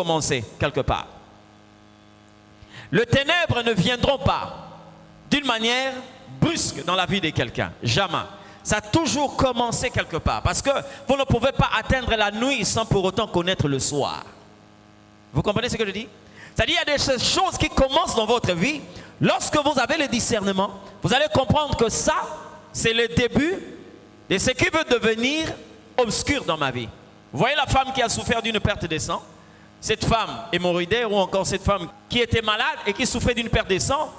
commencé quelque part. Les ténèbres ne viendront pas d'une manière brusque dans la vie de quelqu'un. Jamais. Ça a toujours commencé quelque part. Parce que vous ne pouvez pas atteindre la nuit sans pour autant connaître le soir. Vous comprenez ce que je dis? C'est-à-dire qu'il y a des choses qui commencent dans votre vie. Lorsque vous avez le discernement, vous allez comprendre que ça, c'est le début de ce qui veut devenir obscur dans ma vie. Vous voyez la femme qui a souffert d'une perte de sang? Cette femme hémorroïdaire ou encore cette femme qui était malade et qui souffrait d'une perte de sang,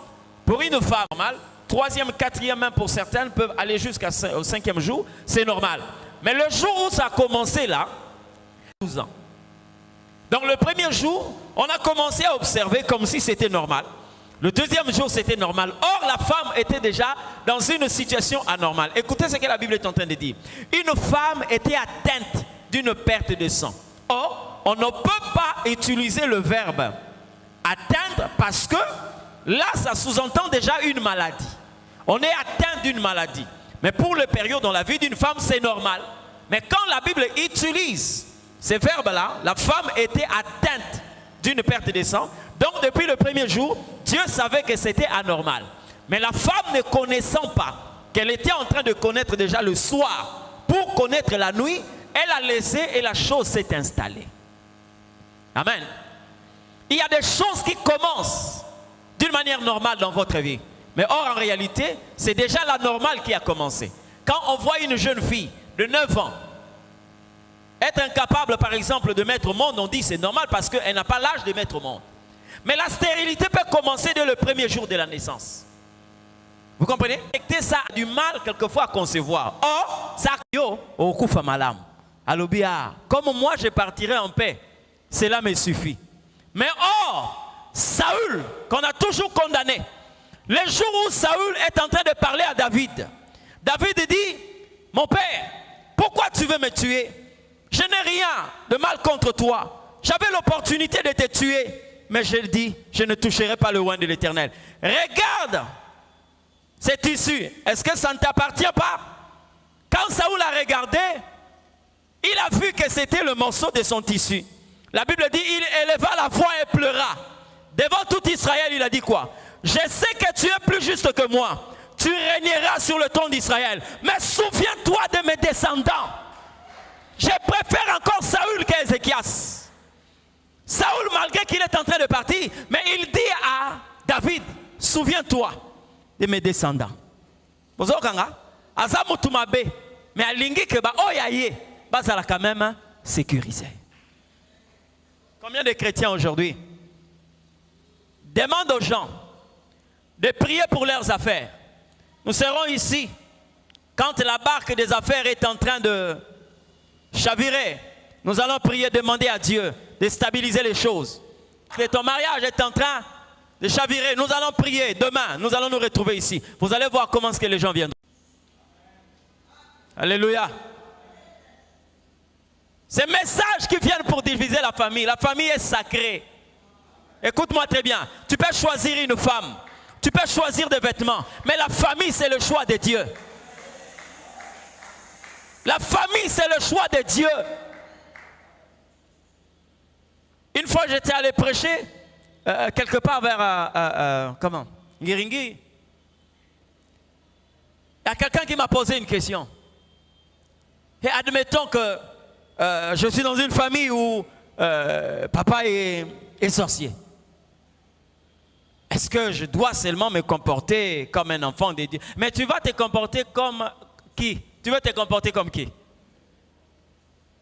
pour une femme normale, 3e, 4e, même pour certaines, peuvent aller jusqu'au 5e jour, c'est normal. Mais le jour où ça a commencé là, 12 ans. Donc le premier jour, on a commencé à observer comme si c'était normal. Le deuxième jour, c'était normal. Or, la femme était déjà dans une situation anormale. Écoutez ce que la Bible est en train de dire. Une femme était atteinte d'une perte de sang. Or, on ne peut pas utiliser le verbe atteindre parce que là, ça sous-entend déjà une maladie. On est atteint d'une maladie. Mais pour les périodes dans la vie d'une femme, c'est normal. Mais quand la Bible utilise ces verbes-là, la femme était atteinte d'une perte de sang. Donc, depuis le premier jour, Dieu savait que c'était anormal. Mais la femme ne connaissant pas qu'elle était en train de connaître déjà le soir pour connaître la nuit, elle a laissé et la chose s'est installée. Amen. Il y a des choses qui commencent d'une manière normale dans votre vie. Mais or, en réalité, c'est déjà la normale qui a commencé. Quand on voit une jeune fille de 9 ans être incapable, par exemple, de mettre au monde, on dit c'est normal parce qu'elle n'a pas l'âge de mettre au monde. Mais la stérilité peut commencer dès le premier jour de la naissance. Vous comprenez? Et ça a du mal quelquefois à concevoir. Or, ça au kufa malam. Alobia, comme moi je partirai en paix, cela me suffit. Mais or, Saül, qu'on a toujours condamné, le jour où Saül est en train de parler à David, David dit, mon père, pourquoi tu veux me tuer? Je n'ai rien de mal contre toi. J'avais l'opportunité de te tuer, mais je dis, je ne toucherai pas le oint de l'Éternel. Regarde cet tissu, est-ce que ça ne t'appartient pas? Quand Saül a regardé, il a vu que c'était le morceau de son tissu. La Bible dit, il éleva la voix et pleura. Devant tout Israël, il a dit quoi? Je sais que tu es plus juste que moi. Tu régneras sur le trône d'Israël. Mais souviens-toi de mes descendants. Je préfère encore Saül qu'Ézéchias. Saül, malgré qu'il est en train de partir, mais il dit à David, souviens-toi de mes descendants. Vous voyez, Azamutumabe, mais alingi que ba oyaye, bazala quand même sécurisé. Combien de chrétiens aujourd'hui demandent aux gens de prier pour leurs affaires? Nous serons ici quand la barque des affaires est en train de chavirer. Nous allons prier, demander à Dieu de stabiliser les choses. Que ton mariage est en train de chavirer. Nous allons prier. Demain, nous allons nous retrouver ici. Vous allez voir comment est-ce que les gens viendront. Alléluia. Ces messages qui viennent pour diviser la famille. La famille est sacrée. Écoute-moi très bien. Tu peux choisir une femme. Tu peux choisir des vêtements. Mais la famille, c'est le choix de Dieu. La famille, c'est le choix de Dieu. Une fois, j'étais allé prêcher quelque part vers, comment? Ngiringi. Il y a quelqu'un qui m'a posé une question. Et admettons que je suis dans une famille où papa est sorcier. Est-ce que je dois seulement me comporter comme un enfant de Dieu? Mais tu vas te comporter comme qui? Tu veux te comporter comme qui?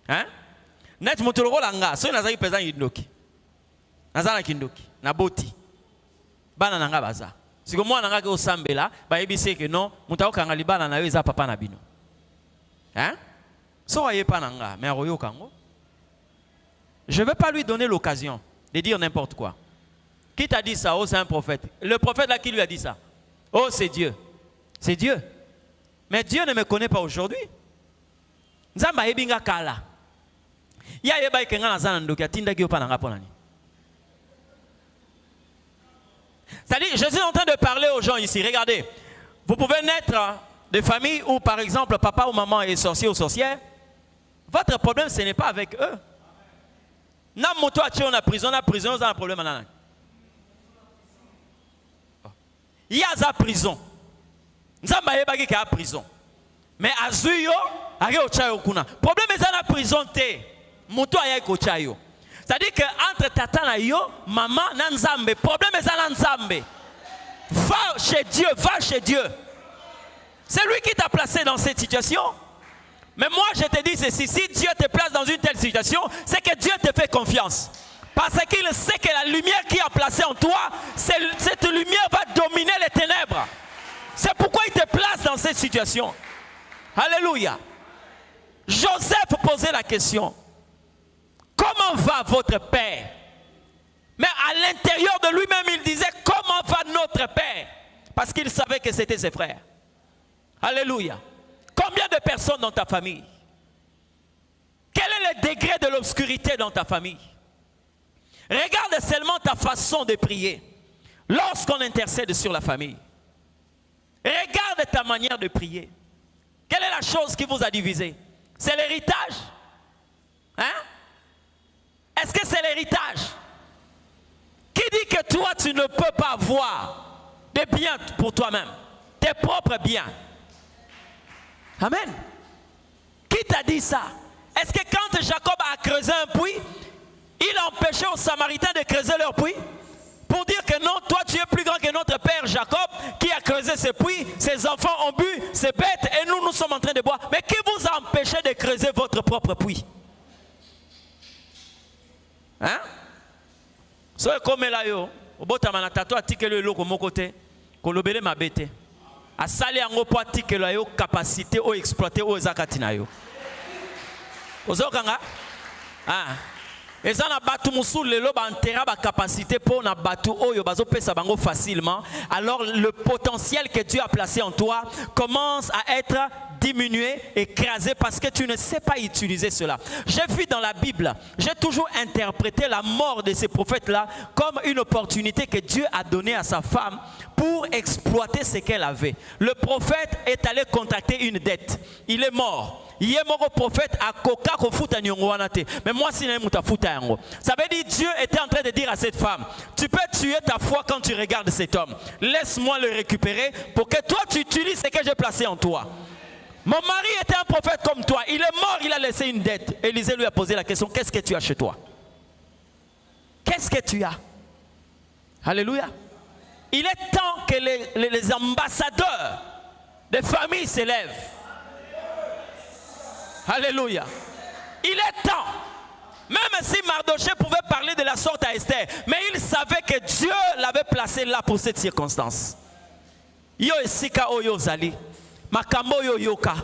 Hein? Net mutuloko langa, so nazaki pesa yindoki. Nazana kindoki, na boti. Bana nanga baza. Siko mwana nanga ke osambela, ba yebise ke non, mutako kanga libana na yo eza papa na bino. Hein? So aye pa nanga, mais aroyo kango. Je ne vais pas lui donner l'occasion de dire n'importe quoi. Qui t'a dit ça? Oh, c'est un prophète. Le prophète là qui lui a dit ça? Oh, c'est Dieu. C'est Dieu. Mais Dieu ne me connaît pas aujourd'hui. Nzamba ebinga kala. Ya yeba ikenga na zana ndoki atinda ki opana ngapo nani. C'est-à-dire, je suis en train de parler aux gens ici. Regardez, vous pouvez naître de familles où, par exemple, papa ou maman est sorcier ou sorcière. Votre problème, ce n'est pas avec eux. Na moto a tué en prison, on a un problème. Il y a la prison. Nzamba yebaki ka prison. Mais azuyo, ari ochayo kuna. Problème est dans la prison te. Moto aya ko chayo. C'est-à-dire que entre tata na yo, maman na nzambe, problème est dans nzambe. Va chez Dieu, va chez Dieu. C'est lui qui t'a placé dans cette situation. Mais moi je te dis ceci, si Dieu te place dans une telle situation, c'est que Dieu te fait confiance. Parce qu'il sait que la lumière qu'il a placée en toi, cette lumière va dominer les ténèbres. C'est pourquoi il te place dans cette situation. Alléluia. Joseph posait la question. Comment va votre père? Mais à l'intérieur de lui-même, il disait, comment va notre père? Parce qu'il savait que c'était ses frères. Alléluia. Combien de personnes dans ta famille? Quel est le degré de l'obscurité dans ta famille? Regarde seulement ta façon de prier lorsqu'on intercède sur la famille. Regarde ta manière de prier. Quelle est la chose qui vous a divisé? C'est l'héritage? Hein? Est-ce que c'est l'héritage? Qui dit que toi tu ne peux pas avoir des biens pour toi-même? Tes propres biens. Amen. Qui t'a dit ça? Est-ce que quand Jacob a creusé un puits, il a empêché aux Samaritains de creuser leur puits? Pour dire que non, toi tu es plus grand que notre père Jacob qui a creusé ce puits, ses enfants ont bu, ses bêtes et nous, nous sommes en train de boire. Mais qui vous a empêché de creuser votre propre puits? Hein? So comme là yo, obota manatato atikelo loko mokote, kolobele mabete. Asali ango po atikelo yo capacité o exploiter o zakatina yo. Ozokanga? Ah. Et ça na batu musul lelo ba entera ba capacité pour na batu oyo bazo pesa bango facilement. Alors le potentiel que Dieu a placé en toi commence à être diminué, écrasé parce que tu ne sais pas utiliser cela. J'ai vu dans la Bible, j'ai toujours interprété la mort de ces prophètes-là comme une opportunité que Dieu a donnée à sa femme pour exploiter ce qu'elle avait. Le prophète est allé contracter une dette. Il est mort. Il est mort au prophète à Koka Kofuta Nyongwanate. Mais moi, si ça veut dire Dieu était en train de dire à cette femme, tu peux tuer ta foi quand tu regardes cet homme. Laisse-moi le récupérer pour que toi tu utilises ce que j'ai placé en toi. Mon mari était un prophète comme toi. Il est mort, il a laissé une dette. Élisée lui a posé la question, qu'est-ce que tu as chez toi? Qu'est-ce que tu as? Alléluia. Il est temps que les ambassadeurs des familles s'élèvent. Alléluia. Il est temps. Même si Mardoché pouvait parler de la sorte à Esther, mais il savait que Dieu l'avait placé là pour cette circonstance. Yo esika oyo zali. Makambo yo yoka.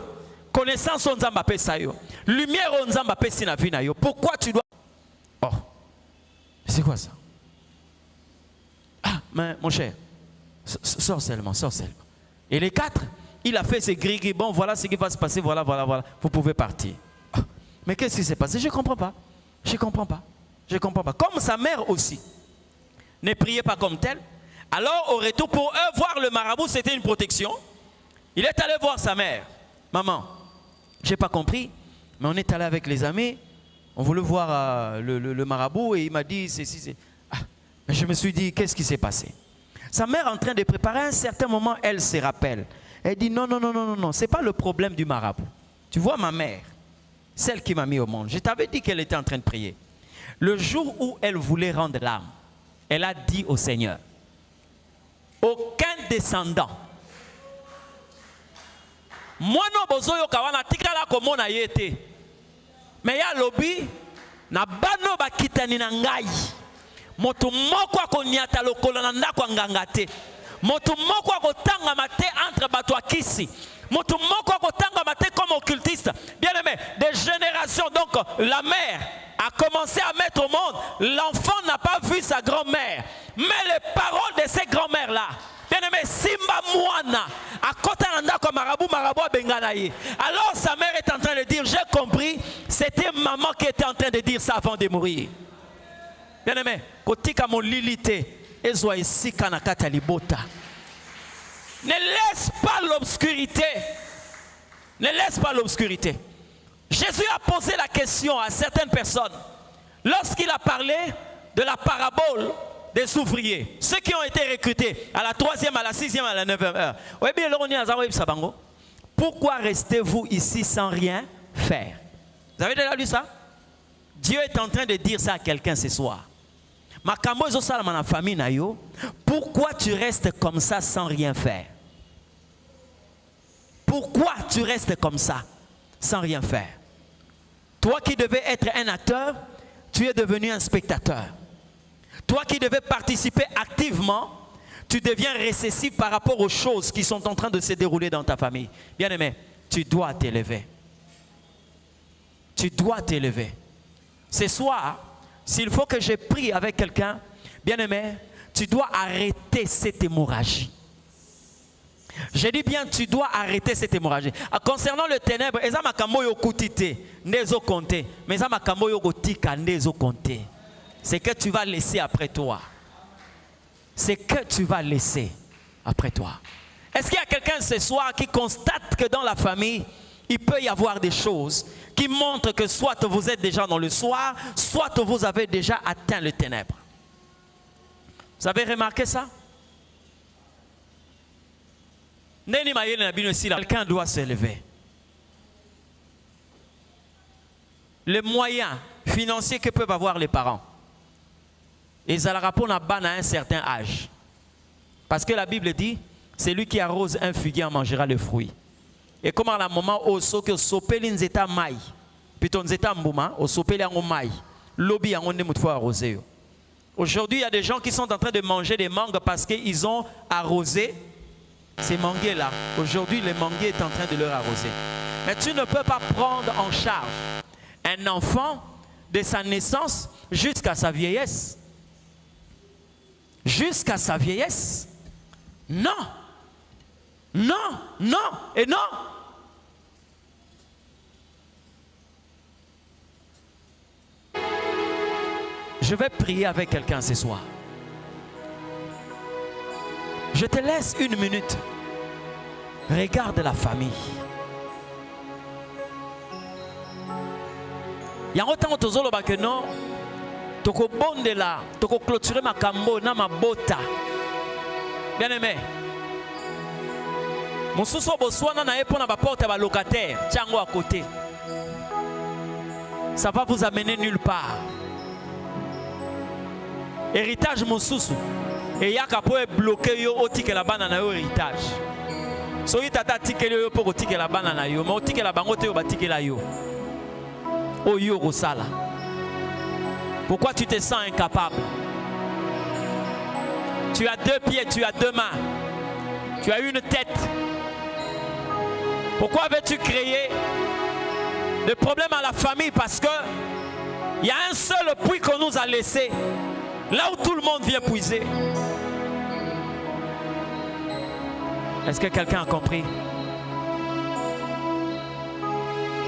Connaissance on nzamba pesa yo. Lumière on nzamba pesi na vie na yo. Pourquoi tu dois... Oh. C'est quoi ça? Ah, mais mon cher. Sors seulement, sors seulement. Et les quatre, il a fait ses gris-gris. Bon, voilà ce qui va se passer. Voilà, voilà, voilà. Vous pouvez partir. Ah. Mais qu'est-ce qui s'est passé? Je ne comprends pas. Je ne comprends pas. Je ne comprends pas. Comme sa mère aussi. Ne priait pas comme tel. Alors, au retour, pour eux, voir le marabout, c'était une protection. Il est allé voir sa mère. Maman, je n'ai pas compris, mais on est allé avec les amis. On voulait voir le marabout et il m'a dit ceci, c'est... Ah, je me suis dit, qu'est-ce qui s'est passé? Sa mère en train de préparer, à un certain moment, elle se rappelle. Elle dit, non, non, non, non, non, non, ce n'est pas le problème du marabout. Tu vois ma mère, celle qui m'a mis au monde, je t'avais dit qu'elle était en train de prier. Le jour où elle voulait rendre l'âme, elle a dit au Seigneur, aucun descendant. Moi non bozoyo kawana tikala komona yete. Mais ya lobi na bano bakitani na ngai. Moto moko akonyata lokolo na ndako nganga te. Moto moko akotanga mate entre bato akisi. Moto moko akotanga mate comme occultiste. Bien aimé, des générations. Donc la mère a commencé à mettre au monde. L'enfant n'a pas vu sa grand-mère. Mais les paroles de ces grand-mères là. Bien aimé, Simba Mouana, à côté de marabout, marabout Benganaï. Alors sa mère est en train de dire, j'ai compris, c'était maman qui était en train de dire ça avant de mourir. Bien aimé, kotika mon lilité, ezwa ici kanakata libota. Ne laisse pas l'obscurité. Ne laisse pas l'obscurité. Jésus a posé la question à certaines personnes. lorsqu'il a parlé de la parabole des ouvriers, ceux qui ont été recrutés à la 3e, à la 6e, à la 9e heure. Pourquoi restez-vous ici sans rien faire? Vous avez déjà lu ça? Dieu est en train de dire ça à quelqu'un ce soir. Pourquoi tu restes comme ça sans rien faire? Pourquoi tu restes comme ça sans rien faire? Toi qui devais être un acteur, tu es devenu un spectateur. Toi qui devais participer activement, tu deviens récessif par rapport aux choses qui sont en train de se dérouler dans ta famille. Bien-aimé, tu dois t'élever. Tu dois t'élever. Ce soir, s'il faut que je prie avec quelqu'un, bien-aimé, tu dois arrêter cette hémorragie. Je dis bien, tu dois arrêter cette hémorragie. Concernant le ténèbre, c'est que tu vas laisser après toi. C'est que tu vas laisser après toi. Est-ce qu'il y a quelqu'un ce soir qui constate que dans la famille, il peut y avoir des choses qui montrent que soit vous êtes déjà dans le soir, soit vous avez déjà atteint le ténèbre? Vous avez remarqué ça? Quelqu'un doit se lever. Les moyens financiers que peuvent avoir les parents, ils ont à un certain âge. Parce que la Bible dit, celui qui arrose un figuier en mangera le fruit. Et comme à la moment où on sopeli nzeta mai, plutôt nzeta mbuma, on sopeli en mai, lobby en onde mutfo arrosé. Aujourd'hui, il y a des gens qui sont en train de manger des mangues parce qu'ils ont arrosé ces manguiers-là. Aujourd'hui, le manguier est en train de leur arroser. Mais tu ne peux pas prendre en charge un enfant de sa naissance jusqu'à sa vieillesse. Jusqu'à sa vieillesse. Non. Non, non et non. Je vais prier avec quelqu'un ce soir. Je te laisse une minute. Regarde la famille. Il y a autant de choses que non. Toko bonde là, toko clôturer ma cambo na ma bota. Bien aimé. Mon sous boswana na epona ba porte ba locataire, tiango à côté. Ça va vous amener nulle part. Héritage mon sous. Et yaka po bloquer yo otike la bana na yo héritage. So yi tata tike yo po otike la bana na yo, mais otike la bango te yo batike la yo. O yo rosala. Pourquoi tu te sens incapable? Tu as 2 pieds, tu as 2 mains. Tu as une tête. Pourquoi veux-tu créer des problèmes à la famille? Parce que il y a un seul puits qu'on nous a laissé. Là où tout le monde vient puiser. Est-ce que quelqu'un a compris?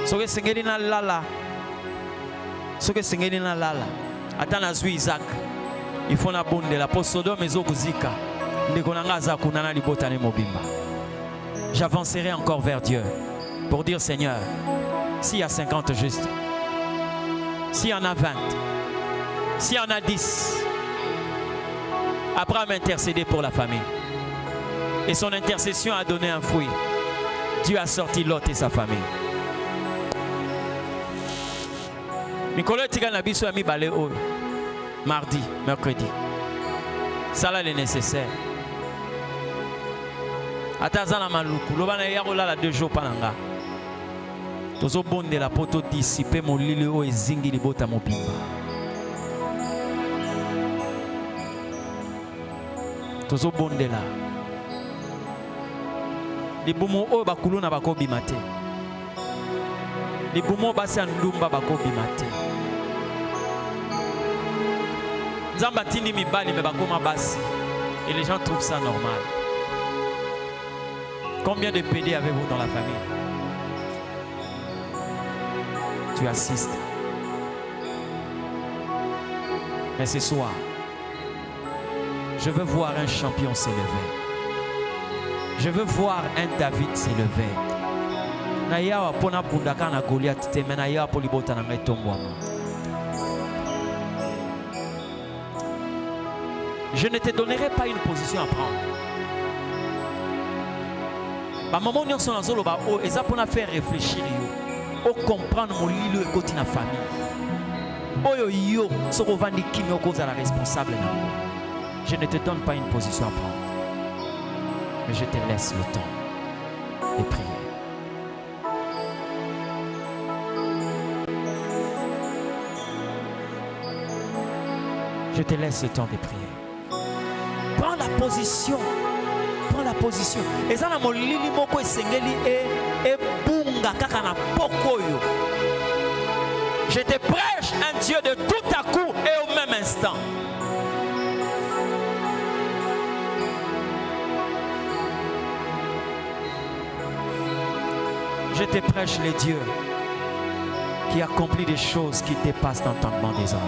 Ce que Sengeli na lala. Attends la zui Isaac. Il faut la bonne de la poste Sodome et Zokuzika. J'avancerai encore vers Dieu pour dire Seigneur, s'il y a 50 justes, s'il y en a 20, s'il y en a 10, Abraham a intercédé pour la famille. Et son intercession a donné un fruit. Dieu a sorti Lot et sa famille. Mardi, mercredi. Ça là, est nécessaire. Atazana maluku. Lobana yarola la 2 jours pananga. Tozo bonde la poto dissiper mon lili o ezingi libota mobimba. Tozo bonde la. Libumo o bakuluna bako bimate. Libumo basi andumba bako bimate. Zambatini mibali me bakoma basi. Et les gens trouvent ça normal. Combien de PD avez-vous dans la famille? Tu assistes. Mais ce soir, je veux voir un champion s'élever. Je veux voir un David s'élever. Nayawa pona bundaka na Goliath te menayawa polibota na ngai tombwama. Je ne te donnerai pas une position à prendre. Bah, maman, nous sommes dans le bas. Et ça pour faire réfléchir. Au comprendre mon lilo et côté na famille. Oyo yo, ce qu'on va dire qui me cause à la responsable. Je ne te donne pas une position à prendre. Mais je te laisse le temps de prier. Je te laisse le temps de prier. Prends la position. Prends la position. Et ça, na molili moko esengeli et bunga kaka na pokoyo. Je te prêche un Dieu de tout à coup et au même instant. Je te prêche le Dieu qui accomplit des choses qui dépassent l'entendement des hommes.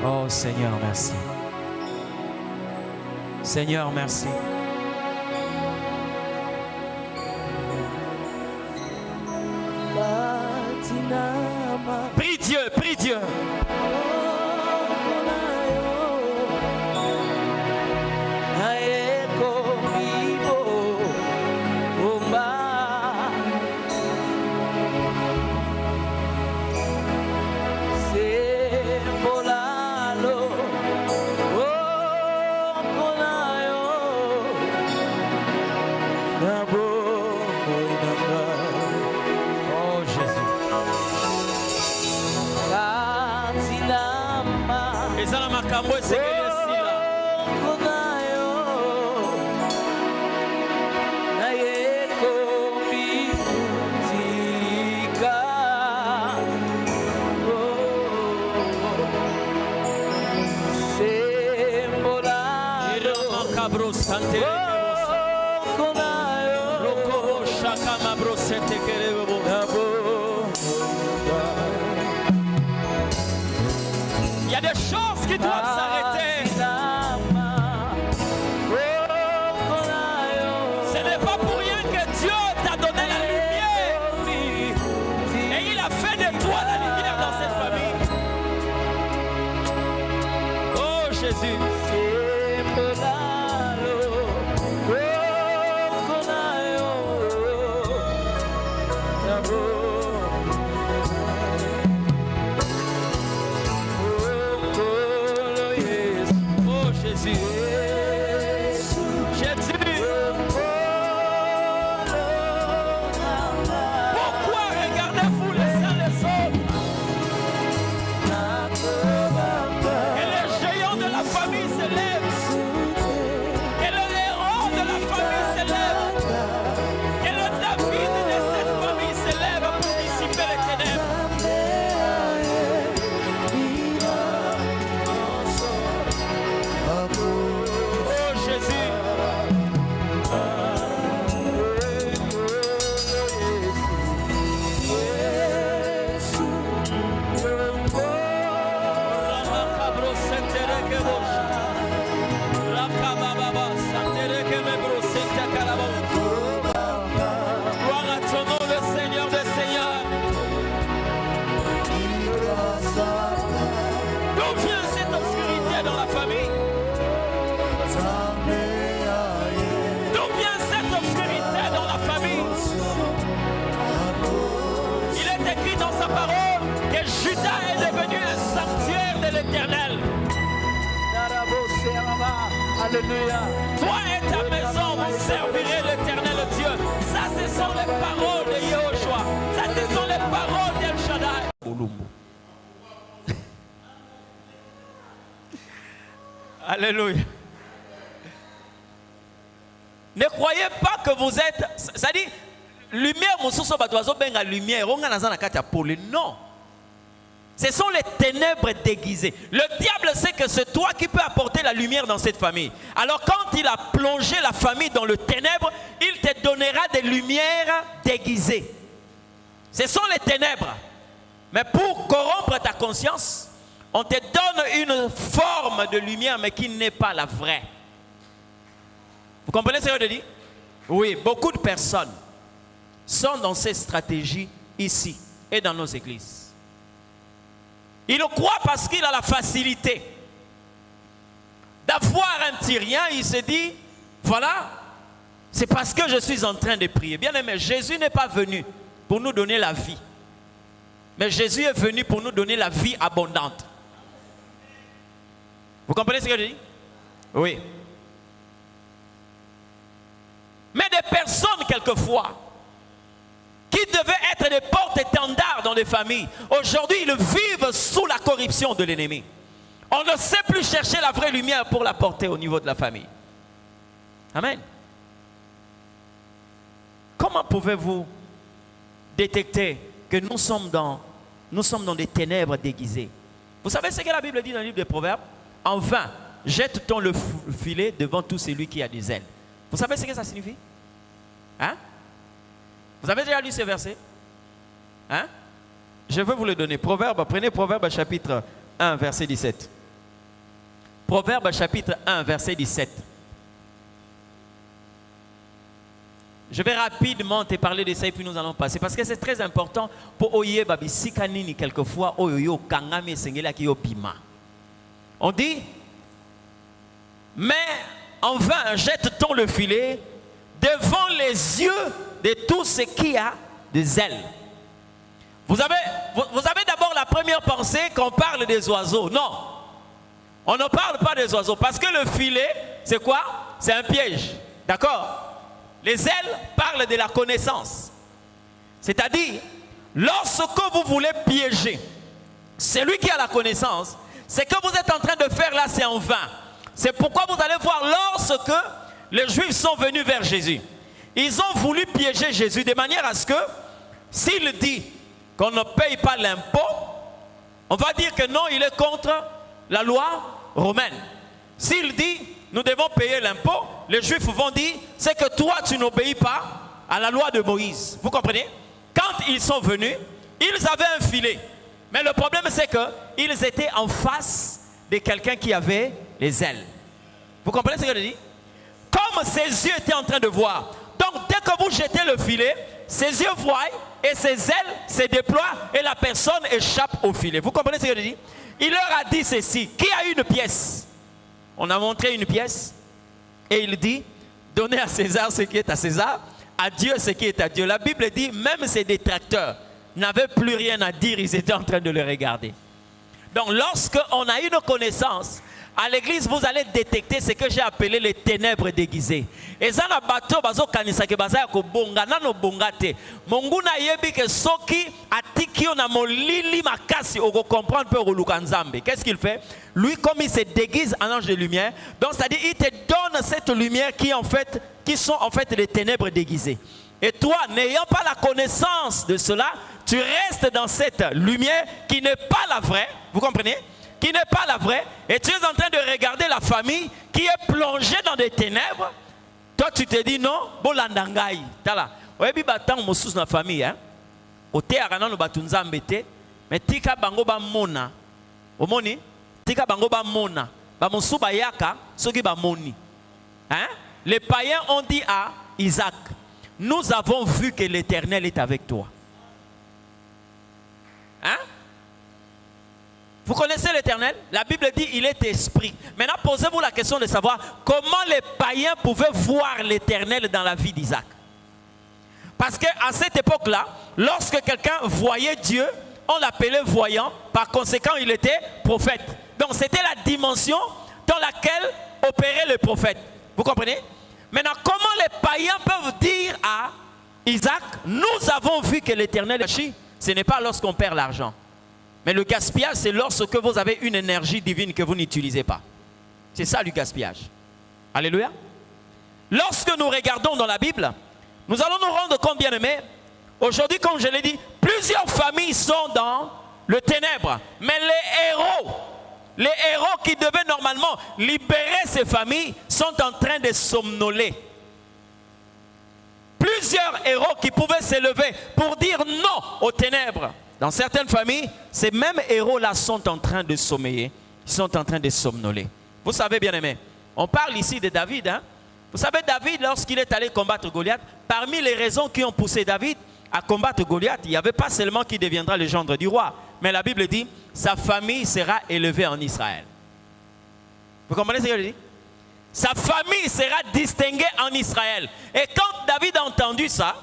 Oh Seigneur, merci. Seigneur, merci. Prie Dieu, prie Dieu. Il y a des choses qui doivent s'arrêter. Ce n'est pas pour rien que Dieu t'a donné la lumière. Et il a fait de toi la lumière dans cette famille. Oh Jésus. Alléluia. Toi et ta maison, vous servirez l'Éternel Dieu. Ça, ce sont les paroles de Yehoshua. Ça, ce sont les paroles d'El Shaddai. Alléluia. Ne croyez pas que vous êtes... Ça dit, lumière, mon soso batoazo benga lumière. On a na kati ya pole. Non. Ce sont les ténèbres déguisées. Le diable sait que c'est toi qui peux apporter la lumière dans cette famille. Alors quand il a plongé la famille dans le ténèbre, il te donnera des lumières déguisées. Ce sont les ténèbres. Mais pour corrompre ta conscience, on te donne une forme de lumière, mais qui n'est pas la vraie. Vous comprenez ce que je dis? Oui, beaucoup de personnes sont dans ces stratégies ici et dans nos églises. Il le croit parce qu'il a la facilité d'avoir un Tyrien. Il se dit, voilà, c'est parce que je suis en train de prier. Bien aimé, Jésus n'est pas venu pour nous donner la vie. Mais Jésus est venu pour nous donner la vie abondante. Vous comprenez ce que je dis? Oui. Mais des personnes, quelquefois, qui devaient être des porte-étendards dans les familles, aujourd'hui, ils vivent sous la corruption de l'ennemi. On ne sait plus chercher la vraie lumière pour la porter au niveau de la famille. Amen. Comment pouvez-vous détecter que nous sommes dans des ténèbres déguisées? Vous savez ce que la Bible dit dans le livre des Proverbes? En vain, jette-t-on le filet devant tout celui qui a du zèle. Vous savez ce que ça signifie? Hein? Vous avez déjà lu ce verset? Hein? Je veux vous le donner. Proverbe, prenez Proverbe chapitre 1, verset 17. Proverbe chapitre 1, verset 17. Je vais rapidement te parler de ça et puis nous allons passer. Parce que c'est très important pour oye babi sikanini quelquefois oyo kangami sengela ki opima. On dit, mais en vain jette-t-on le filet devant les yeux de tout ce qui a de zèle. Vous avez d'abord la première pensée qu'on parle des oiseaux. Non, on ne parle pas des oiseaux parce que le filet, c'est quoi? C'est un piège. D'accord? Les ailes parlent de la connaissance. C'est-à-dire, lorsque vous voulez piéger celui qui a la connaissance, ce que vous êtes en train de faire là, c'est en vain. C'est pourquoi vous allez voir lorsque les Juifs sont venus vers Jésus. Ils ont voulu piéger Jésus de manière à ce que, s'il dit qu'on ne paye pas l'impôt, on va dire que non, il est contre la loi romaine. S'il dit, nous devons payer l'impôt, les Juifs vont dire, c'est que toi, tu n'obéis pas à la loi de Moïse. Vous comprenez? Quand ils sont venus, ils avaient un filet. Mais le problème, c'est qu'ils étaient en face de quelqu'un qui avait les ailes. Vous comprenez ce que je dis? Comme ses yeux étaient en train de voir. Donc, dès que vous jetez le filet, ses yeux voient et ses ailes se déploient et la personne échappe au filet. Vous comprenez ce que je dis? Il leur a dit ceci. Qui a une pièce? On a montré une pièce et il dit, donnez à César ce qui est à César, à Dieu ce qui est à Dieu. La Bible dit, même ses détracteurs n'avaient plus rien à dire, ils étaient en train de le regarder. Donc lorsqu'on a une connaissance, à l'église, vous allez détecter ce que j'ai appelé les ténèbres déguisées. Et ça, na bato bazo kanisa ke bazaya ko bonga nano bongate. Monguna yebi ke soki atiki ona molili makasi oko comprendre peu oluka nzambe. Qu'est-ce qu'il fait? Lui, comme il se déguise en ange de lumière, donc c'est-à-dire il te donne cette lumière qui sont en fait des ténèbres déguisées. Et toi, n'ayant pas la connaissance de cela, tu restes dans cette lumière qui n'est pas la vraie. Vous comprenez? Qui n'est pas la vraie, et tu es en train de regarder la famille qui est plongée dans des ténèbres. Toi, tu te dis non, bolandangai. Tala. Oyebi batang mosus na famille, hein. Ote arana no batunza mbete, mais tika bango ba mona. Omoni? Tika bango ba mona. Ba mosu bayaka, soki ba moni. Hein? Les païens ont dit à Isaac, nous avons vu que l'Éternel est avec toi. Hein? Vous connaissez l'Éternel? La Bible dit il est esprit. Maintenant, posez-vous la question de savoir comment les païens pouvaient voir l'Éternel dans la vie d'Isaac. Parce qu'à cette époque-là, lorsque quelqu'un voyait Dieu, on l'appelait voyant. Par conséquent, il était prophète. Donc, c'était la dimension dans laquelle opérait le prophète. Vous comprenez? Maintenant, comment les païens peuvent dire à Isaac, nous avons vu que l'Éternel agit? Ce n'est pas lorsqu'on perd l'argent. Mais le gaspillage, c'est lorsque vous avez une énergie divine que vous n'utilisez pas. C'est ça le gaspillage. Alléluia. Lorsque nous regardons dans la Bible, nous allons nous rendre compte, bien aimés, aujourd'hui, comme je l'ai dit, plusieurs familles sont dans le ténèbre. Mais les héros qui devaient normalement libérer ces familles sont en train de somnoler. Plusieurs héros qui pouvaient s'élever pour dire non aux ténèbres. Dans certaines familles, ces mêmes héros-là sont en train de sommeiller, ils sont en train de somnoler. Vous savez, bien aimé, on parle ici de David. Hein? Vous savez, David, lorsqu'il est allé combattre Goliath, parmi les raisons qui ont poussé David à combattre Goliath, il n'y avait pas seulement qu'il deviendra le gendre du roi, mais la Bible dit, sa famille sera élevée en Israël. Vous comprenez ce que je dis? Sa famille sera distinguée en Israël. Et quand David a entendu ça,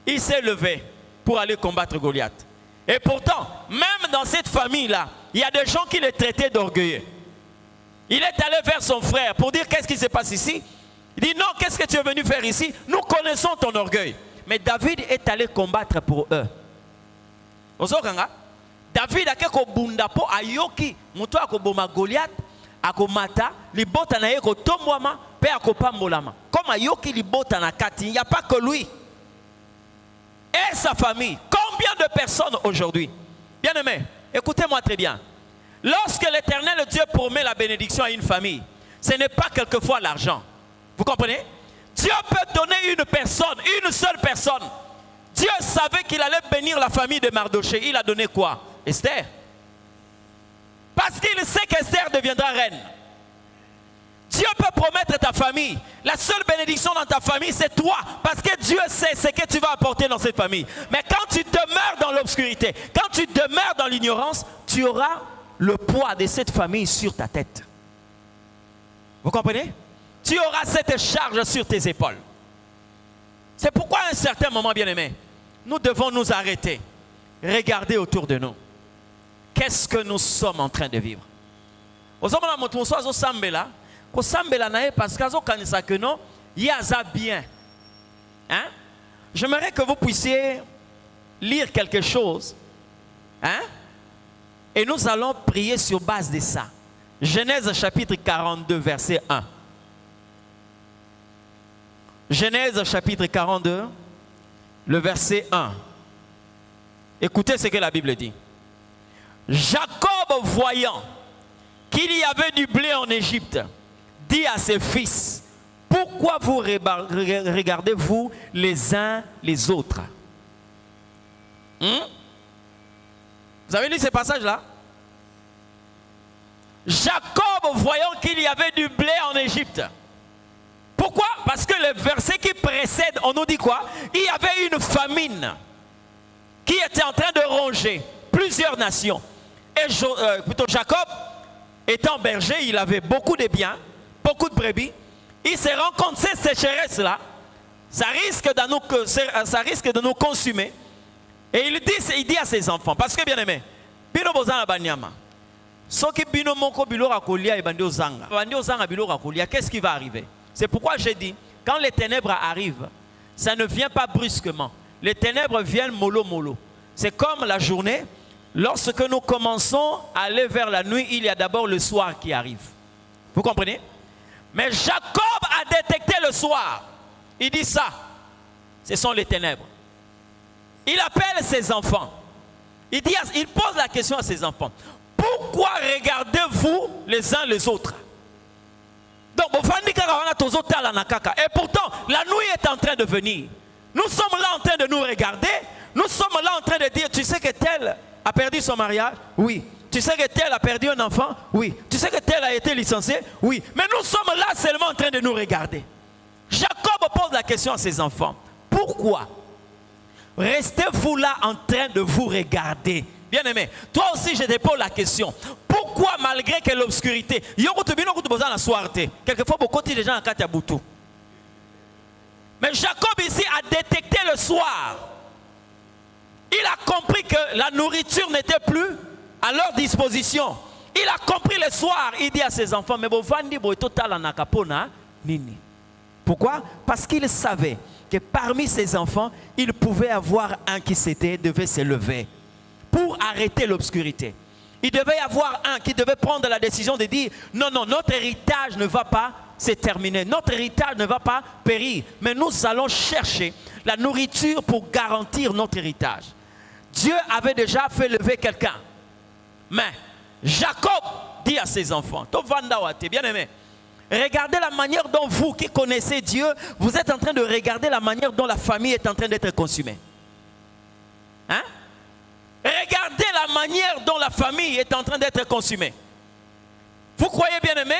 il s'est levé pour aller combattre Goliath. Et pourtant, même dans cette famille-là, il y a des gens qui le traitaient d'orgueilleux. Il est allé vers son frère pour dire qu'est-ce qui se passe ici. Il dit non, qu'est-ce que tu es venu faire ici? Nous connaissons ton orgueil. Mais David est allé combattre pour eux. David a quelque bunda po ayoki muto akoboma Goliath akomata libota na ye ko tombwama pe akopambolama. Comme ayoki libota na kati, il n'y a pas que lui. Et sa famille. Combien de personnes aujourd'hui? Bien-aimés, écoutez-moi très bien. Lorsque l'Éternel Dieu promet la bénédiction à une famille, ce n'est pas quelquefois l'argent. Vous comprenez? Dieu peut donner une personne, une seule personne. Dieu savait qu'il allait bénir la famille de Mardoché. Il a donné quoi? Esther. Parce qu'il sait qu'Esther deviendra reine. Dieu peut promettre ta famille. La seule bénédiction dans ta famille, c'est toi. Parce que Dieu sait ce que tu vas apporter dans cette famille. Mais quand tu demeures dans l'obscurité, quand tu demeures dans l'ignorance, tu auras le poids de cette famille sur ta tête. Vous comprenez? Tu auras cette charge sur tes épaules. C'est pourquoi à un certain moment, bien-aimé, nous devons nous arrêter. Regarder autour de nous. Qu'est-ce que nous sommes en train de vivre? Parce que non, il y a bien. Hein? J'aimerais que vous puissiez lire quelque chose. Hein? Et nous allons prier sur base de ça. Genèse chapitre 42, verset 1. Genèse chapitre 42, le verset 1. Écoutez ce que la Bible dit. Jacob, voyant qu'il y avait du blé en Égypte, dit à ses fils, pourquoi vous regardez-vous les uns les autres? Vous avez lu ce passage-là? Jacob, voyant qu'il y avait du blé en Égypte. Pourquoi? Parce que le verset qui précède, on nous dit quoi? Il y avait une famine qui était en train de ronger plusieurs nations. Et plutôt Jacob, étant berger, il avait beaucoup de biens, beaucoup de brebis. Il se rend compte cette sécheresse-là, ça risque de nous consumer. Et il dit à ses enfants, parce que bien aimé, bino bozanga banyama. Soki bino moko bilora kolia e bandi ozanga. Bandi ozanga bilora kolia, qu'est-ce qui va arriver? C'est pourquoi j'ai dit, quand les ténèbres arrivent, ça ne vient pas brusquement. Les ténèbres viennent mollo mollo. C'est comme la journée. Lorsque nous commençons à aller vers la nuit, il y a d'abord le soir qui arrive. Vous comprenez? Mais Jacob a détecté le soir. Il dit ça. Ce sont les ténèbres. Il appelle ses enfants. Il pose la question à ses enfants. Pourquoi regardez-vous les uns les autres? Donc, et pourtant, la nuit est en train de venir. Nous sommes là en train de nous regarder. Nous sommes là en train de dire, tu sais que tel a perdu son mariage? Oui. Tu sais que tel a perdu un enfant? Oui. Tu sais que tel a été licencié? Oui. Mais nous sommes là seulement en train de nous regarder. Jacob pose la question à ses enfants. Pourquoi restez-vous là en train de vous regarder? Bien aimé, toi aussi je te pose la question. Pourquoi malgré que l'obscurité, quelquefois beaucoup de gens en Boutou. Mais Jacob ici a détecté le soir. Il a compris que la nourriture n'était plus à leur disposition. Il a compris le soir. Il dit à ses enfants, mais pourquoi? Parce qu'il savait que parmi ses enfants, il pouvait avoir un qui devait se lever pour arrêter l'obscurité. Il devait y avoir un qui devait prendre la décision de dire, non, non, notre héritage ne va pas se terminer. Notre héritage ne va pas périr. Mais nous allons chercher la nourriture pour garantir notre héritage. Dieu avait déjà fait lever quelqu'un. Mais Jacob dit à ses enfants, bien aimé, regardez la manière dont vous qui connaissez Dieu, vous êtes en train de regarder la manière dont la famille est en train d'être consumée. Hein? Regardez la manière dont la famille est en train d'être consumée. Vous croyez bien aimé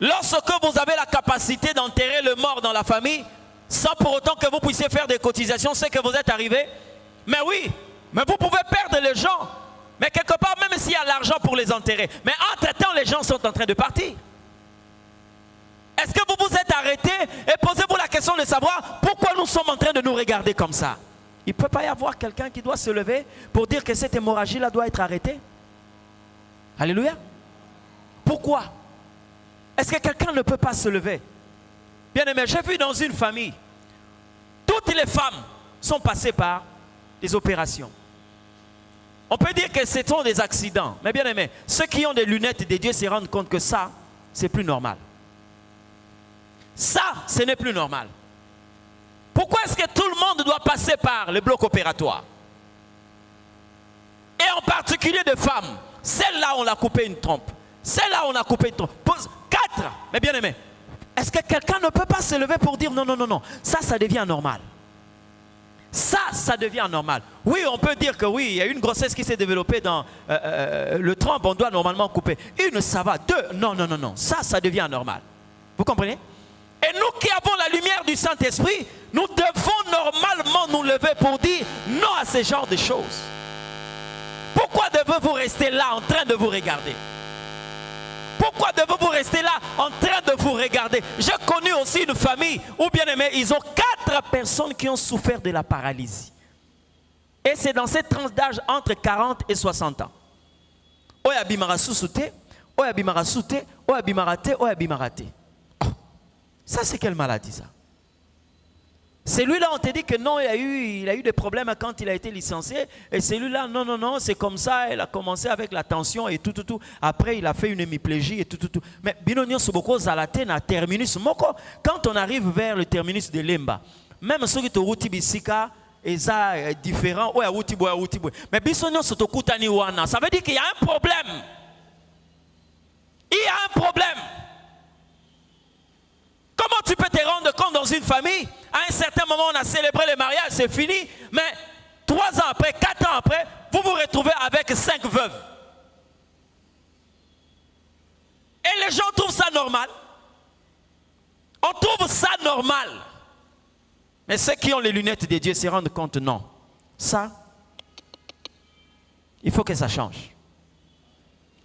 Lorsque vous avez la capacité d'enterrer le mort dans la famille, sans pour autant que vous puissiez faire des cotisations, c'est que vous êtes arrivé. Mais oui, mais vous pouvez perdre les gens. Mais quelque part, même s'il y a l'argent pour les enterrer. Mais entre-temps, les gens sont en train de partir. Est-ce que vous vous êtes arrêté et posez-vous la question de savoir pourquoi nous sommes en train de nous regarder comme ça? Il ne peut pas y avoir quelqu'un qui doit se lever pour dire que cette hémorragie-là doit être arrêtée. Alléluia. Pourquoi? Est-ce que quelqu'un ne peut pas se lever? Bien aimé, j'ai vu dans une famille, toutes les femmes sont passées par des opérations. On peut dire que ce sont des accidents. Mais bien aimé, ceux qui ont des lunettes de Dieu se rendent compte que ça, c'est plus normal. Ça, ce n'est plus normal. Pourquoi est-ce que tout le monde doit passer par le bloc opératoire? Et en particulier de femmes. Celle-là, on a coupé une trompe. Celle-là, on a coupé une trompe. Pose 4. Mais bien aimé, est-ce que quelqu'un ne peut pas se lever pour dire non, non, non, non. Ça devient normal. Ça devient normal. Oui, on peut dire que oui, il y a une grossesse qui s'est développée dans le trompe, on doit normalement couper. Une, ça va. 2, non, non, non, non. Ça devient normal. Vous comprenez? Et nous qui avons la lumière du Saint-Esprit, nous devons normalement nous lever pour dire non à ce genre de choses. Pourquoi devez-vous rester là en train de vous regarder? Pourquoi devez-vous rester là en train de vous regarder? J'ai connu aussi une famille où, bien aimé, ils ont 4 personnes qui ont souffert de la paralysie. Et c'est dans cette tranche d'âge entre 40 et 60 ans. Oya bimara susute, oya bimara sute, oya bimarate, oya bimarate. Ça, c'est quelle maladie, ça? Celui-là, on te dit que non, il a eu des problèmes quand il a été licencié. Et celui-là, non, non, non, c'est comme ça. Il a commencé avec la tension et tout, tout, tout. Après, il a fait une hémiplégie et tout, tout, tout. Mais binonio soboko zalate na terminus moko. Quand on arrive vers le terminus de Lemba, même ceux qui te routi bisika, ils sont différents. Ouais, routi boy, routi boy. Mais bisonio sotokutani wana. Ça veut dire qu'il y a un problème. Il y a un problème. Comment tu peux te rendre compte dans une famille? À un certain moment, on a célébré le mariage, c'est fini. Mais 3 ans après, 4 ans après, vous vous retrouvez avec 5 veuves. Et les gens trouvent ça normal. On trouve ça normal. Mais ceux qui ont les lunettes de Dieu se rendent compte, non. Ça, il faut que ça change.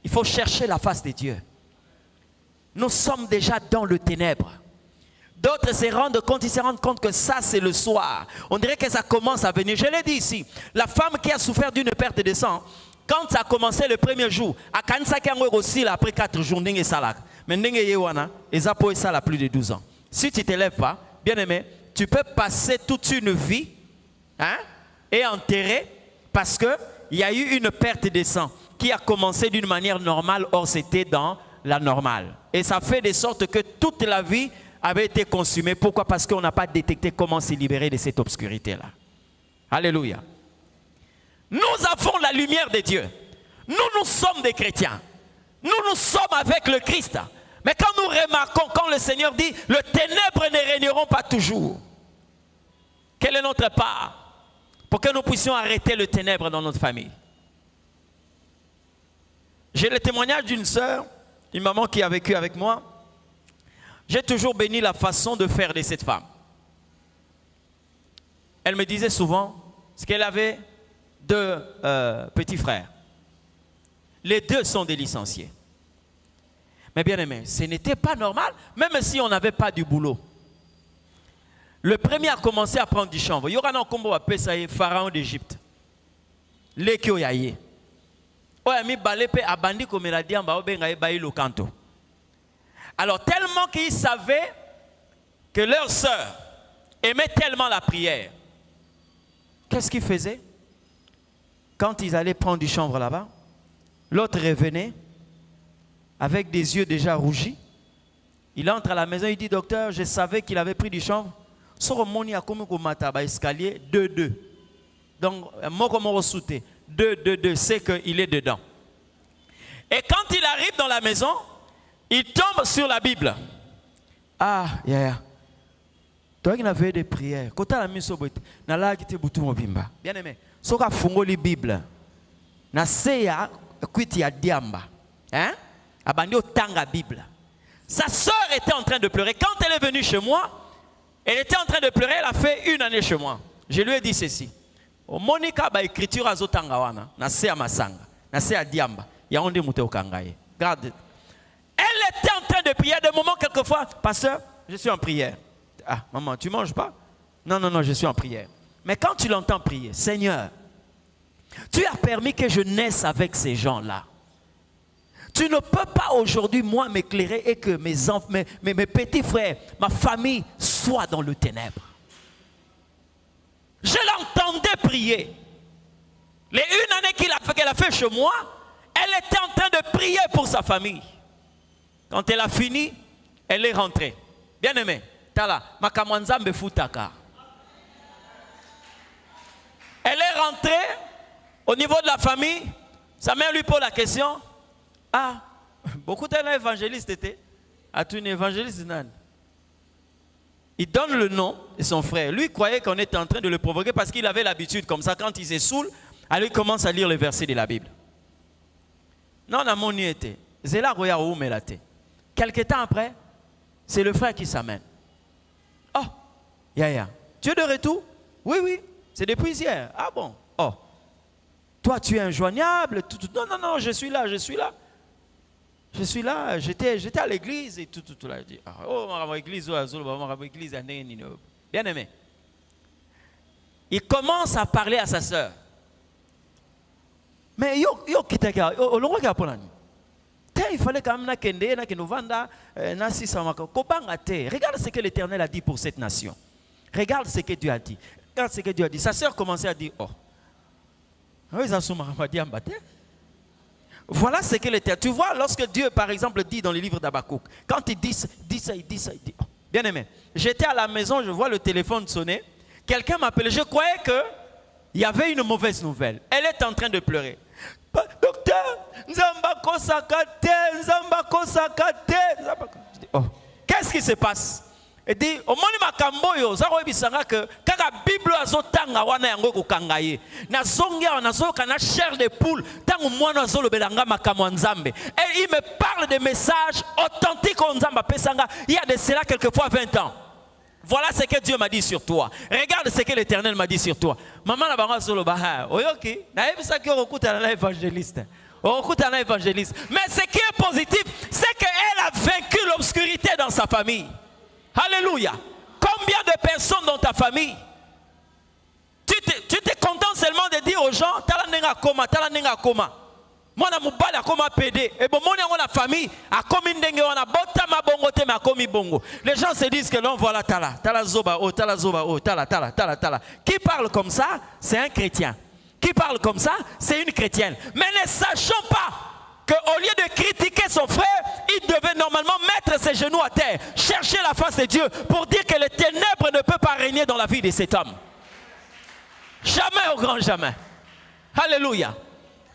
Il faut chercher la face de Dieu. Nous sommes déjà dans le ténèbre. D'autres se rendent compte, ils se rendent compte que ça c'est le soir. On dirait que ça commence à venir. Je l'ai dit ici, la femme qui a souffert d'une perte de sang, quand ça a commencé le premier jour, à Kansaki aussi après 4 jours, mais ça a plus de 12 ans. Si tu ne t'élèves pas, bien aimé, tu peux passer toute une vie et enterrer parce qu'il y a eu une perte de sang qui a commencé d'une manière normale, or c'était dans la normale. Et ça fait de sorte que toute la vie avait été consumé. Pourquoi? Parce qu'on n'a pas détecté comment se libérer de cette obscurité-là. Alléluia. Nous avons la lumière de Dieu. Nous sommes des chrétiens. Nous sommes avec le Christ. Mais quand nous remarquons, quand le Seigneur dit, les ténèbres ne régneront pas toujours. Quelle est notre part pour que nous puissions arrêter le ténèbre dans notre famille? J'ai le témoignage d'une sœur, une maman qui a vécu avec moi. J'ai toujours béni la façon de faire de cette femme. Elle me disait souvent qu'elle avait 2 petits frères. Les 2 sont des licenciés. Mais bien aimé, ce n'était pas normal, même si on n'avait pas du boulot. Le premier a commencé à prendre du chanvre. Il y aura un combo à Pesaï, pharaon d'Égypte. Lekio yaye. Oyami balepe abandi comme il a dit en bas, le canto. Alors tellement qu'ils savaient que leur sœur aimait tellement la prière, qu'est-ce qu'ils faisaient? Quand ils allaient prendre du chanvre là-bas, l'autre revenait avec des yeux déjà rougis. Il entre à la maison, il dit, docteur, je savais qu'il avait pris du chanvre. Soromoni a comme escalier 2-2. Donc, moi sauté 2-2-2, c'est qu'il est dedans. Et quand il arrive dans la maison, il tombe sur la Bible. Ah, toi qui n'avais des prières, quand tu as mis sur la Bible, bien aimé, si tu as fait la Bible, tu as fait la Bible. Abandi otanga Bible. Sa sœur était en train de pleurer. Quand elle est venue chez moi, elle était en train de pleurer, elle a fait 1 année chez moi. Je lui ai dit ceci. Monica ba écriture azotanga wana, na se ya masanga, na se ya diamba, ya onde mute okangaye. Regarde. Elle était en train de prier. De moments quelquefois, pasteur, je suis en prière. Ah, maman, tu manges pas? Non, non, non, je suis en prière. Mais quand tu l'entends prier, Seigneur, tu as permis que je naisse avec ces gens-là. Tu ne peux pas aujourd'hui, moi, m'éclairer et que mes enfants, mes petits frères, ma famille soient dans le ténèbre. Je l'entendais prier. Les 1 année qu'elle a fait chez moi, elle était en train de prier pour sa famille. Quand elle a fini, elle est rentrée. Bien aimé, tala, makamwanzambe futaka. Elle est rentrée au niveau de la famille. Sa mère lui pose la question. Ah, beaucoup d'évangélistes étaient. Ah, tu es un évangéliste, nan. Il donne le nom de son frère. Lui croyait qu'on était en train de le provoquer parce qu'il avait l'habitude, comme ça, quand il se saoule, il commence à lire les versets de la Bible. Non, non, mon était. C'est là où il a été. Quelque temps après, c'est le frère qui s'amène. Oh, Yaya, tu es de retour? Oui, oui, c'est depuis hier. Ah bon? Oh, toi tu es injoignable. Non, non, non, je suis là, je suis là. Je suis là, j'étais à l'église et tout là. Je dis, oh, ma église, bien aimé. Il commence à parler à sa sœur. Mais il fallait quand même que nous venda regarde ce que l'Éternel a dit pour cette nation. Regarde ce que Dieu a dit. Regarde ce que Dieu a dit. Sa sœur commençait à dire, oh. Voilà ce que l'Éternel. Tu vois, lorsque Dieu, par exemple, dit dans le livre d'Habakkuk, quand il dit ça, il dit. Oh, bien aimé, j'étais à la maison, je vois le téléphone sonner. Quelqu'un m'appelait. Je croyais qu'il y avait une mauvaise nouvelle. Elle est en train de pleurer. Docteur, Nzambako Sakate. Je dis, oh, qu'est-ce qui se passe? Il dit, au moment où makamboyo, ça rebi que quand la Bible azotanga wana yango kukangaye, na zongia na zoka na chair de poule, tango mwana azolo belanga makambo nzambe. Et il me parle de messages authentiques au nzamba pesanga. Il y a de cela quelquefois 20 ans. Voilà ce que Dieu m'a dit sur toi. Regarde ce que l'Éternel m'a dit sur toi. Maman na bango solo baha. Oyoki, na ebisa ki okuta na évangéliste. Okuta na évangéliste. Mais ce qui est positif, c'est qu'elle a vaincu l'obscurité dans sa famille. Alléluia. Combien de personnes dans ta famille, tu te contentes seulement de dire aux gens, talanenga koma. Moi na mubala koma PD. Et bon, moi na famille, a komi ndenge wana bota ma bongo te ma komi bongo. Les gens se disent que non, voilà tala zoba, tala. Qui parle comme ça, c'est un chrétien. Qui parle comme ça, c'est une chrétienne. Mais ne sachant pas qu'au lieu de critiquer son frère, il devait normalement mettre ses genoux à terre, chercher la face de Dieu pour dire que les ténèbres ne peuvent pas régner dans la vie de cet homme. Jamais au grand jamais. Alléluia.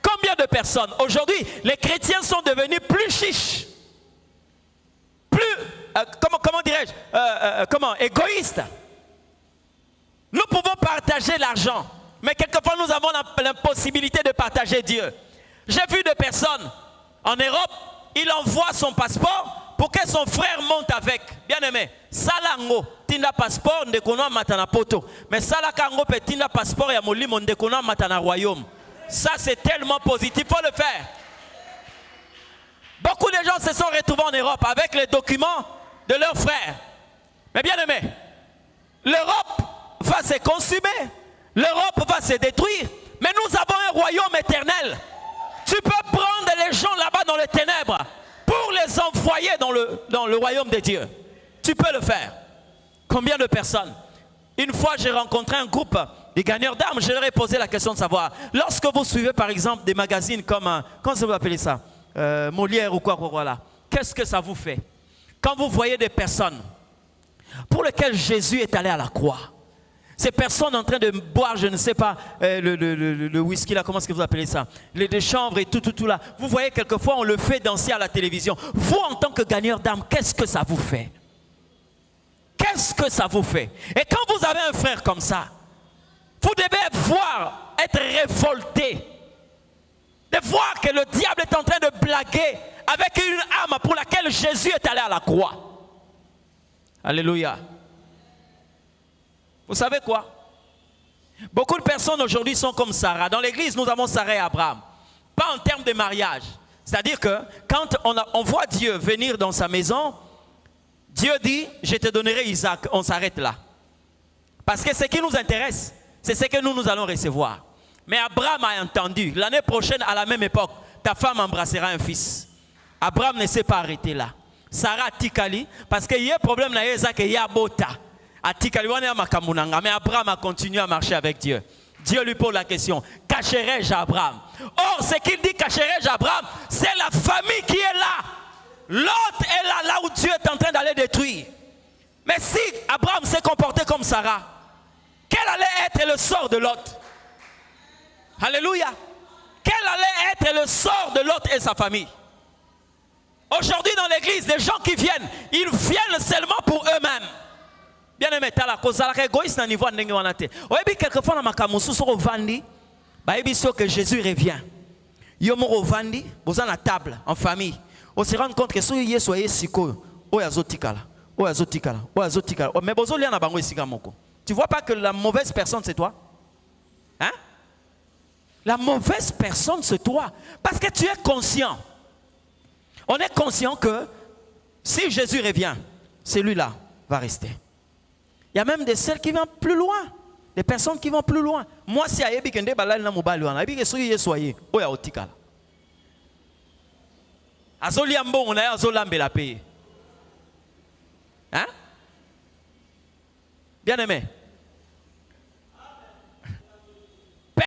Combien de personnes, aujourd'hui, les chrétiens sont devenus plus chiches, plus, comment dirais-je, égoïstes. Nous pouvons partager l'argent, mais quelquefois nous avons l'impossibilité de partager Dieu. J'ai vu des personnes en Europe, il envoie son passeport pour que son frère monte avec. Bien aimé, Salango, tinda passeport, ndekono matana poto. Mais Salakango pe tinda passeport ya molimo ndekono matana royaume. Ça c'est tellement positif, il faut le faire. Beaucoup de gens se sont retrouvés en Europe avec les documents de leurs frères. Mais bien aimé, l'Europe va se consumer, l'Europe va se détruire, mais nous avons un royaume éternel. Tu peux prendre les gens là-bas dans les ténèbres pour les envoyer dans le royaume de Dieu. Tu peux le faire. Combien de personnes? Une fois, j'ai rencontré un groupe de gagneurs d'armes. Je leur ai posé la question de savoir, lorsque vous suivez par exemple des magazines comme, comment vous appelez ça, Molière ou quoi, voilà, qu'est-ce que ça vous fait? Quand vous voyez des personnes pour lesquelles Jésus est allé à la croix, ces personnes en train de boire, je ne sais pas, le whisky là, comment est-ce que vous appelez ça? Les chanvres et tout là. Vous voyez, quelquefois, on le fait danser à la télévision. Vous, en tant que gagneur d'armes, qu'est-ce que ça vous fait? Qu'est-ce que ça vous fait? Et quand vous avez un frère comme ça, vous devez être révolté. De voir que le diable est en train de blaguer avec une âme pour laquelle Jésus est allé à la croix. Alléluia. Vous savez quoi? Beaucoup de personnes aujourd'hui sont comme Sarah. Dans l'église, nous avons Sarah et Abraham. Pas en termes de mariage. C'est-à-dire que quand on voit Dieu venir dans sa maison, Dieu dit, je te donnerai Isaac. On s'arrête là. Parce que ce qui nous intéresse, c'est ce que nous allons recevoir. Mais Abraham a entendu, l'année prochaine, à la même époque, ta femme embrassera un fils. Abraham ne s'est pas arrêté là. Sarah Tikali, parce qu'il y a un problème dans Isaac et Yabota. Mais Abraham a continué à marcher avec Dieu. Dieu lui pose la question, cacherai-je Abraham? Or, ce qu'il dit, cacherai-je Abraham, c'est la famille qui est là. L'autre est là, là où Dieu est en train d'aller détruire. Mais si Abraham s'est comporté comme Sarah, quel allait être le sort de Lot? Alléluia. Quel allait être le sort de Lot et sa famille? Aujourd'hui dans l'église, des gens qui viennent, ils viennent seulement pour eux-mêmes. Bien aimé, tu as la cause à l'égoïsme à niveau de l'engagement. Oui, quelquefois dans ma camoufle sur Vandi, il sûr que Jésus revient. Yomoro Vandi, vous êtes à la table en famille. On se rend compte que si vous soyez siko, oh azotikala, oh azotikala, oh azotikala. Mais vous allez en bango ici gamoko. Tu vois pas que la mauvaise personne c'est toi? Hein? La mauvaise personne c'est toi, parce que tu es conscient. On est conscient que si Jésus revient, celui-là va rester. Il y a même des celles qui vont plus loin. Des personnes qui vont plus loin. Moi, si je suis kende balal na mobile wana, ebi keso ye soye, oya otikala. Azoli ambo on a azolambe la paye. Hein? Bien aimé.